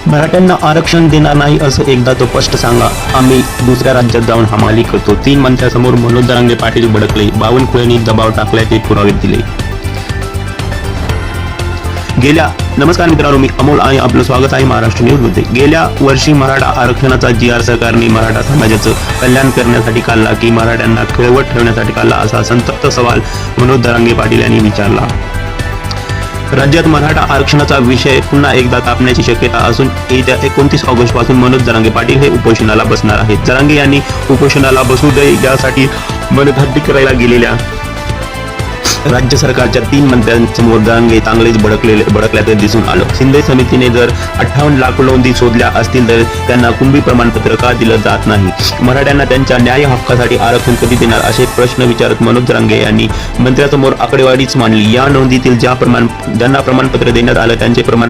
मराठ्यांना आरक्षण देणार नाही असं एकदा तो स्पष्ट सांगा, आम्ही दुसऱ्या राज्यात जाऊन हमाली करतो. 3 मंत्र्यांसमोर मनोज जरांगे पाटील भडकले. बावनकुळेंनी दबाव टाकल्याचे पुरावे दिले. नमस्कार मित्रांनो, मी अमोल आणि आपलं स्वागत आहे महाराष्ट्र न्यूज मध्ये. गेल्या वर्षी मराठा आरक्षणाचा GR सरकारने मराठा समाजाचं कल्याण करण्यासाठी काढला की मराठ्यांना खिळवत ठेवण्यासाठी काढला, असा संतप्त सवाल मनोज जरांगे पाटील यांनी विचारला. राज्यात मराठा आरक्षणाचा विषय पुन्हा एकदा तापण्याची शक्यता असून येत्या 29 ऑगस्ट पासून मनोज जरांगे पाटील हे उपोषणाला बसणार आहेत. जरांगे यांनी उपोषणाला बसू दे यासाठी मनधरणी करायला गेलेल्या राज्य सरकारच्या 3 मंत्र्यांसमोर जरांगे चांगलेच भडकल्याचे दिसून आलं. शिंदे समितीने जर 58 लाख नोंदी शोधल्या असतील तर त्यांना कुणबी प्रमाणपत्र का दिलं जात नाही? मराठ्यांना त्यांच्या न्याय हक्कासाठी आरक्षण कधी देणार, असे प्रश्न विचारत मनोज जरांगे यांनी मंत्र्यांसमोर आकडेवारीच मांडली. या नोंदीतील ज्यांना प्रमाणपत्र देण्यात आलं त्यांचे प्रमाण